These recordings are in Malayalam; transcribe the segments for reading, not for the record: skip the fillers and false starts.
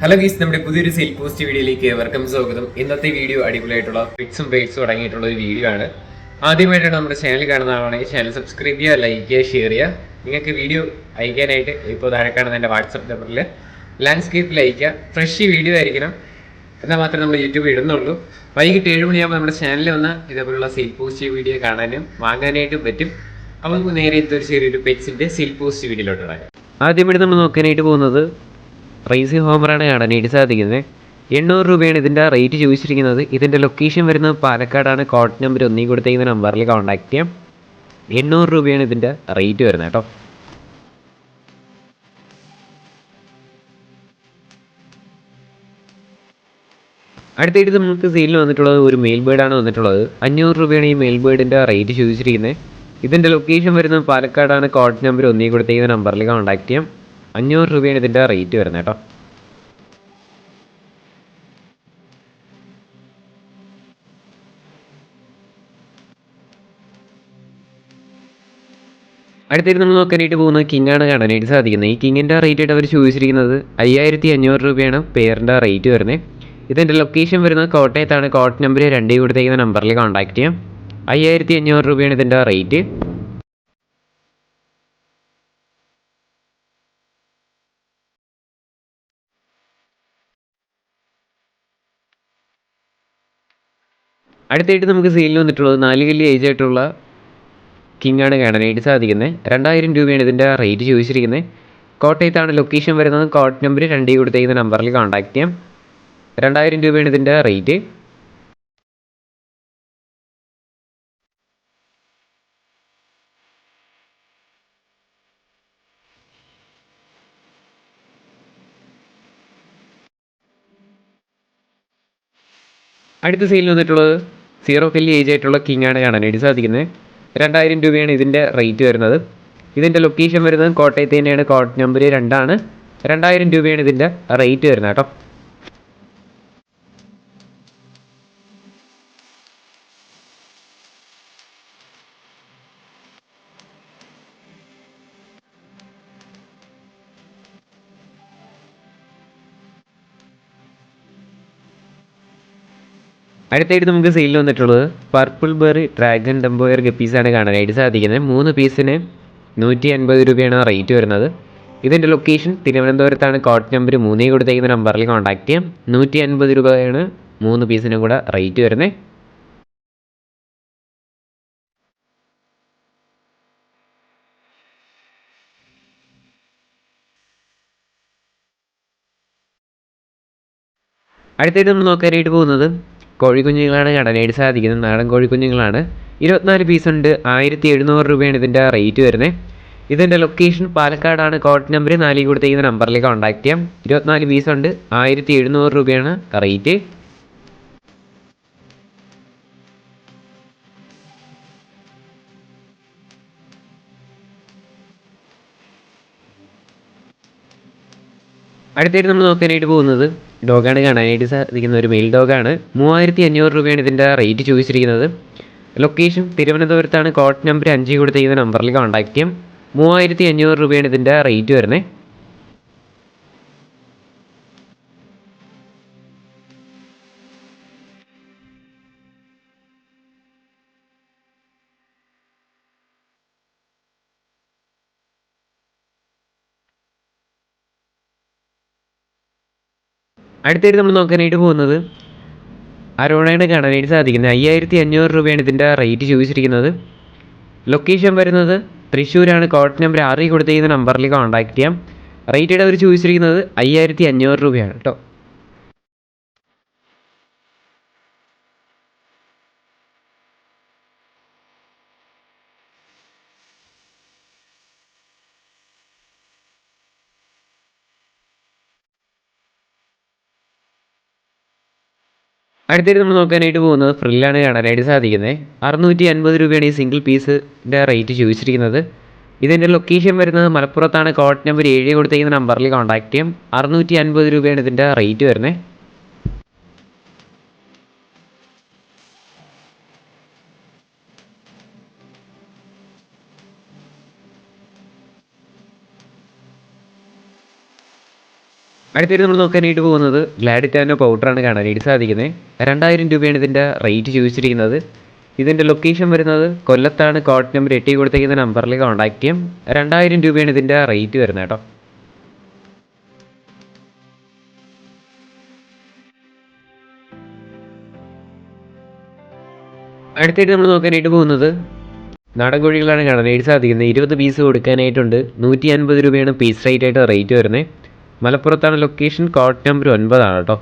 ഹലോ ഗീസ്, നമ്മുടെ പുതിയൊരു സെയിൽ പോസ്റ്റ് വീഡിയോയിലേക്ക് ഏവർക്കും സ്വാഗതം. ഇന്നത്തെ വീഡിയോ അടിപൊളിയായിട്ടുള്ള പിക്സും ബേറ്റ്സും അടങ്ങിയിട്ടുള്ള ഒരു വീഡിയോ ആണ്. ആദ്യമായിട്ടാണ് നമ്മുടെ ചാനൽ കാണുന്ന ആളാണെങ്കിൽ ചാനൽ സബ്സ്ക്രൈബ് ചെയ്യുക, ലൈക്ക് ചെയ്യുക, ഷെയർ ചെയ്യുക. നിങ്ങൾക്ക് വീഡിയോ അയക്കാനായിട്ട് ഇപ്പോൾ താഴെ കാണുന്ന എൻ്റെ വാട്സപ്പ് നമ്പറിൽ ലാൻഡ്സ്കേപ്പിൽ അയക്കുക. ഫ്രഷ് വീഡിയോ ആയിരിക്കണം, എന്നാൽ മാത്രമേ നമ്മൾ യൂട്യൂബ് ഇടുന്നുള്ളൂ. വൈകിട്ട് 7 മണിയാകുമ്പോൾ നമ്മുടെ ചാനലിൽ വന്ന് ഇതേപോലുള്ള സെയിൽ പോസ്റ്റ് വീഡിയോ കാണാനും വാങ്ങാനായിട്ടും പറ്റും. അപ്പോൾ നമുക്ക് നേരെ ഇതൊരു ചെറിയൊരു പെറ്റ്സിൻ്റെ സെയിൽ പോസ്റ്റ് വീഡിയോയിലോട്ട് ഇടാം. ആദ്യമായിട്ട് നമ്മൾ നോക്കാനായിട്ട് പോകുന്നത് റൈസി ഹോമറാണ് കാണാനായിട്ട് സാധിക്കുന്നത്. 800 രൂപയാണ് ഇതിൻ്റെ റേറ്റ് ചോദിച്ചിരിക്കുന്നത്. ഇതിൻ്റെ ലൊക്കേഷൻ വരുന്നത് പാലക്കാടാണ്. കോഡ് നമ്പർ 1 കൊടുത്തേക്കുന്ന നമ്പറിൽ കോൺടാക്ട് ചെയ്യാം. 800 രൂപയാണ് ഇതിൻ്റെ റേറ്റ് വരുന്നത് കേട്ടോ. അടുത്തായിട്ട് നമുക്ക് സെയിലിൽ വന്നിട്ടുള്ളത് ഒരു മെയിൽ ബേർഡാണ് വന്നിട്ടുള്ളത്. 500 രൂപയാണ് ഈ മെയിൽ ബേർഡിൻ്റെ റേറ്റ് ചോദിച്ചിരിക്കുന്നത്. ഇതിൻ്റെ ലൊക്കേഷൻ വരുന്നത് പാലക്കാടാണ്. കോഡ് നമ്പർ 1 കൊടുത്തേക്കുന്ന നമ്പറിൽ കോൺടാക്ട് ചെയ്യാം. 500 രൂപയാണ് ഇതിൻ്റെ റേറ്റ് വരുന്നത് കേട്ടോ. അടുത്തായിട്ട് നമ്മൾ നോക്കാനായിട്ട് പോകുന്നത് കിങ്ങാണ് കാണാനായിട്ട് സാധിക്കുന്നത്. ഈ കിങ്ങിൻ്റെ റേറ്റ് ആയിട്ട് അവർ ചോദിച്ചിരിക്കുന്നത് 5500 രൂപയാണ് പെയറിൻ്റെ റേറ്റ് വരുന്നത്. ഇതിൻ്റെ ലൊക്കേഷൻ വരുന്നത് കോട്ടയത്താണ്. കോഡ് നമ്പർ 2 കൊടുത്തേക്കുന്ന നമ്പറിൽ കോൺടാക്ട് ചെയ്യാം. 5500 രൂപയാണ് ഇതിൻ്റെ റേറ്റ്. അടുത്തായിട്ട് നമുക്ക് സെയിലിൽ വന്നിട്ടുള്ളത് 4 കല്ലി ഏജ് ആയിട്ടുള്ള കിങ്ങാണ് കാണാനായിട്ട് സാധിക്കുന്നത്. 2000 രൂപയാണ് ഇതിൻ്റെ റേറ്റ് ചോദിച്ചിരിക്കുന്നത്. കോട്ടയത്താണ് ലൊക്കേഷൻ വരുന്നത്. കോഡ് നമ്പർ 2 കൊടുത്തേക്കുന്ന നമ്പറിൽ കോൺടാക്ട് ചെയ്യാം. 2000 രൂപയാണ് ഇതിൻ്റെ റേറ്റ്. അടുത്ത സെയിലിൽ വന്നിട്ടുള്ളത് 0 കല്ലി ഏജ് ആയിട്ടുള്ള കിങ്ങാണ് കാണാനായിട്ട് സാധിക്കുന്നത്. 2000 രൂപയാണ് ഇതിൻ്റെ റേറ്റ് വരുന്നത്. ഇതിൻ്റെ ലൊക്കേഷൻ വരുന്നത് കോട്ടയത്ത് തന്നെയാണ്. കോഡ് നമ്പർ 2 2000 രൂപയാണ് ഇതിൻ്റെ റേറ്റ് വരുന്നത് കേട്ടോ. അടുത്തായിട്ട് നമുക്ക് സെയിലിൽ വന്നിട്ടുള്ളത് പർപ്പിൾ ബെറി ഡ്രാഗൺ ഡംബോയർ ഗപ്പീസാണ് കാണാനായിട്ട് സാധിക്കുന്നത്. 3 പീസിന് 150 രൂപയാണ് റേറ്റ് വരുന്നത്. ഇതിൻ്റെ ലൊക്കേഷൻ തിരുവനന്തപുരത്താണ്. കോഡ് നമ്പർ 3 കൊടുത്തേക്കുന്ന നമ്പറിൽ കോൺടാക്ട് ചെയ്യാം. 150 രൂപയാണ് 3 പീസിനും കൂടെ റേറ്റ് വരുന്നത്. അടുത്തായിട്ട് നമ്മൾ നോക്കാനായിട്ട് പോകുന്നത് കോഴിക്കുഞ്ഞുങ്ങളാണ് കാണാനായിട്ട് സാധിക്കുന്നത്. നാടൻ കോഴിക്കുഞ്ഞുങ്ങളാണ്. 24 പീസുണ്ട്. 1700 രൂപയാണ് ഇതിൻ്റെ റേറ്റ് വരുന്നത്. ഇതിൻ്റെ ലൊക്കേഷൻ പാലക്കാടാണ്. കോഡ് നമ്പർ 4 കൊടുത്തേക്കുന്ന നമ്പറിൽ കോൺടാക്ട് ചെയ്യാം. 24 പീസുണ്ട്. 1700 രൂപയാണ് റേറ്റ്. അടുത്തായിട്ട് നമ്മൾ നോക്കാനായിട്ട് പോകുന്നത് ഡോഗാണ് കാണാനായിട്ട് സാധിക്കുന്ന ഒരു മെയിൽ ഡോഗാണ്. 3500 രൂപയാണ് ഇതിൻ്റെ റേറ്റ് ചോദിച്ചിരിക്കുന്നത്. ലൊക്കേഷൻ തിരുവനന്തപുരത്താണ്. കോഡ് നമ്പർ 5 കൊടുത്തേക്കുന്ന നമ്പറിൽ കോൺടാക്ട് ചെയ്യാം. 3500 രൂപയാണ് ഇതിൻ്റെ റേറ്റ് വരുന്നത്. അടുത്തായിട്ട് നമ്മൾ നോക്കാനായിട്ട് പോകുന്നത് അരോണയാണ് കാണാനായിട്ട് സാധിക്കുന്നത്. 5500 രൂപയാണ് ഇതിൻ്റെ റേറ്റ് ചോദിച്ചിരിക്കുന്നത്. ലൊക്കേഷൻ വരുന്നത് തൃശ്ശൂരാണ്. കോഡ് നമ്പർ 6 കൊടുത്തേക്കുന്ന നമ്പറിൽ കോൺടാക്ട് ചെയ്യാം. റേറ്റ് അവർ ചോദിച്ചിരിക്കുന്നത് 5500 രൂപയാണ് കേട്ടോ. അടുത്തായിട്ട് നമ്മൾ നോക്കാനായിട്ട് പോകുന്നത് ഫ്രില്ലാണ് കാണാനായിട്ട് സാധിക്കുന്നത്. 650 രൂപയാണ് ഈ സിംഗിൾ പീസിൻ്റെ റേറ്റ് ചോദിച്ചിരിക്കുന്നത്. ഇതിൻ്റെ ലൊക്കേഷൻ വരുന്നത് മലപ്പുറത്താണ്. കോഡ് നമ്പർ 7 കൊടുത്തേക്കുന്ന നമ്പറിൽ കോൺടാക്ട് ചെയ്യാം. 650 രൂപയാണ് ഇതിൻ്റെ റേറ്റ് വരുന്നത്. അടുത്തായിട്ട് നമ്മൾ നോക്കാനായിട്ട് പോകുന്നത് ഗ്ലാഡിറ്റാനോ പൗഡറാണ് കാണാനായിട്ട് സാധിക്കുന്നത്. 2000 രൂപയാണ് ഇതിൻ്റെ റേറ്റ് ചോദിച്ചിരിക്കുന്നത്. ഇതിൻ്റെ ലൊക്കേഷൻ വരുന്നത് കൊല്ലത്താണ്. കോഡ് നമ്പർ 8 കൊടുത്തിരിക്കുന്ന നമ്പറിൽ കോൺടാക്ട് ചെയ്യാം. 2000 രൂപയാണ് ഇതിൻ്റെ റേറ്റ് വരുന്നത് കേട്ടോ. അടുത്തായിട്ട് നമ്മൾ നോക്കാനായിട്ട് പോകുന്നത് നാടൻ കോഴികളാണ് കാണാനായിട്ട് സാധിക്കുന്നത്. 20 പീസ് കൊടുക്കാനായിട്ടുണ്ട്. 150 രൂപയാണ് പീസ് റേറ്റ് വരുന്നത്. മലപ്പുറത്താണ് ലൊക്കേഷൻ. കോഡ് നമ്പർ 9 ആണ് കേട്ടോ.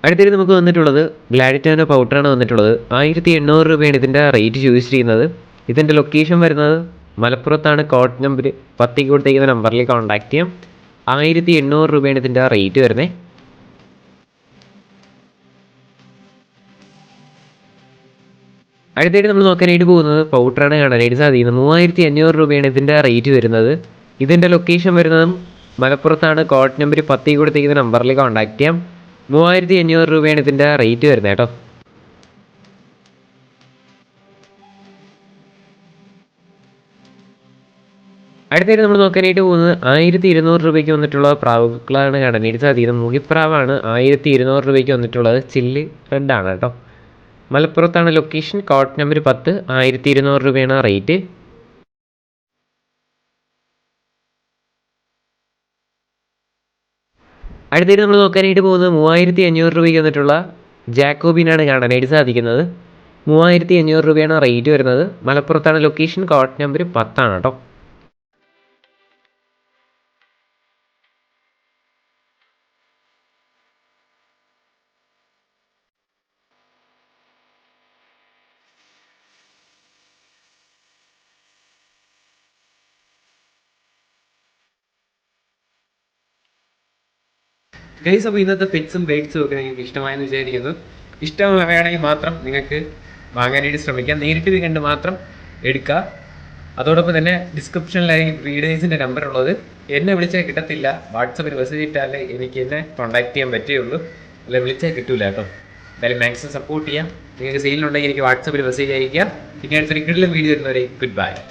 അടുത്തായിട്ട് നമുക്ക് വന്നിട്ടുള്ളത് ഗ്ലാഡിറ്റാനോ പൗഡറാണ് വന്നിട്ടുള്ളത്. 1800 രൂപയാണ് ഇതിൻ്റെ റേറ്റ് ചോദിച്ചിരിക്കുന്നത്. ഇതിൻ്റെ ലൊക്കേഷൻ വരുന്നത് മലപ്പുറത്താണ്. കോഡ് നമ്പർ 10 കൊടുത്തിരിക്കുന്ന നമ്പറിൽ കോൺടാക്ട് ചെയ്യാം. 1800 രൂപയാണ് ഇതിൻ്റെ റേറ്റ് വരുന്നത്. അടുത്തായിട്ട് നമ്മൾ നോക്കാനായിട്ട് പോകുന്നത് പൗഡറാണ് കാണാനായിട്ട് സാധിക്കുന്നത്. 3500 രൂപയാണ് ഇതിൻ്റെ റേറ്റ് വരുന്നത്. ഇതിൻ്റെ ലൊക്കേഷൻ വരുന്നത് മലപ്പുറത്താണ്. കോഡ് നമ്പർ 10 കൊടുത്തിരിക്കുന്ന നമ്പറിൽ കോൺടാക്ട് ചെയ്യാം. 3500 രൂപയാണ് ഇതിൻ്റെ റേറ്റ് വരുന്നത് കേട്ടോ. അടുത്തായിട്ട് നമ്മൾ നോക്കാനായിട്ട് പോകുന്നത് 1200 രൂപയ്ക്ക് വന്നിട്ടുള്ള പ്രാവുകളാണ് കാണാനായിട്ട് സാധിക്കുന്നത്. മുഖിപ്രാവാണ് 1200 രൂപയ്ക്ക് വന്നിട്ടുള്ളത്. ചില്ല് റെഡാണ് കേട്ടോ. മലപ്പുറത്താണ് ലൊക്കേഷൻ. Code number 10. 1200 രൂപയാണ് റേറ്റ്. അടുത്തായിട്ട് നമ്മൾ നോക്കാനായിട്ട് പോകുന്നത് 3500 രൂപയ്ക്ക് വന്നിട്ടുള്ള ജാക്കോബിനാണ് കാണാനായിട്ട് സാധിക്കുന്നത്. 3500 രൂപയാണ് റേറ്റ് വരുന്നത്. മലപ്പുറത്താണ് ലൊക്കേഷൻ. കോഡ് നമ്പർ 10 ആണ് കേട്ടോ. ഗൈസ്, അപ്പോൾ ഇന്നത്തെ പെറ്റ്സും ബേഡ്സും ഒക്കെ നിങ്ങൾക്ക് ഇഷ്ടമായെന്ന് വിചാരിക്കുന്നു. ഇഷ്ടമാണെങ്കിൽ മാത്രം നിങ്ങൾക്ക് വാങ്ങാനായിട്ട് ശ്രമിക്കാം. നേരിട്ട് ഇത് കണ്ട് മാത്രം എടുക്കുക. അതോടൊപ്പം തന്നെ ഡിസ്ക്രിപ്ഷനിലായി റീഡേഴ്സിൻ്റെ നമ്പർ ഉള്ളത്. എന്നെ വിളിച്ചാൽ കിട്ടത്തില്ല. വാട്സപ്പിൽ മെസ്സേജ് ഇട്ടാലേ എനിക്ക് എന്നെ കോൺടാക്ട് ചെയ്യാൻ പറ്റുകയുള്ളൂ. അല്ലെ വിളിച്ചാൽ കിട്ടൂല കേട്ടോ. എന്തായാലും മാക്സിമം സപ്പോർട്ട് ചെയ്യാം. നിങ്ങൾക്ക് സെയിലുണ്ടെങ്കിൽ എനിക്ക് വാട്സപ്പിൽ മെസ്സേജ് അയക്കാം. പിന്നെ അടുത്തൊരു കിടിലൻ വീഡിയോ വരുന്നവരെ ഗുഡ് ബൈ.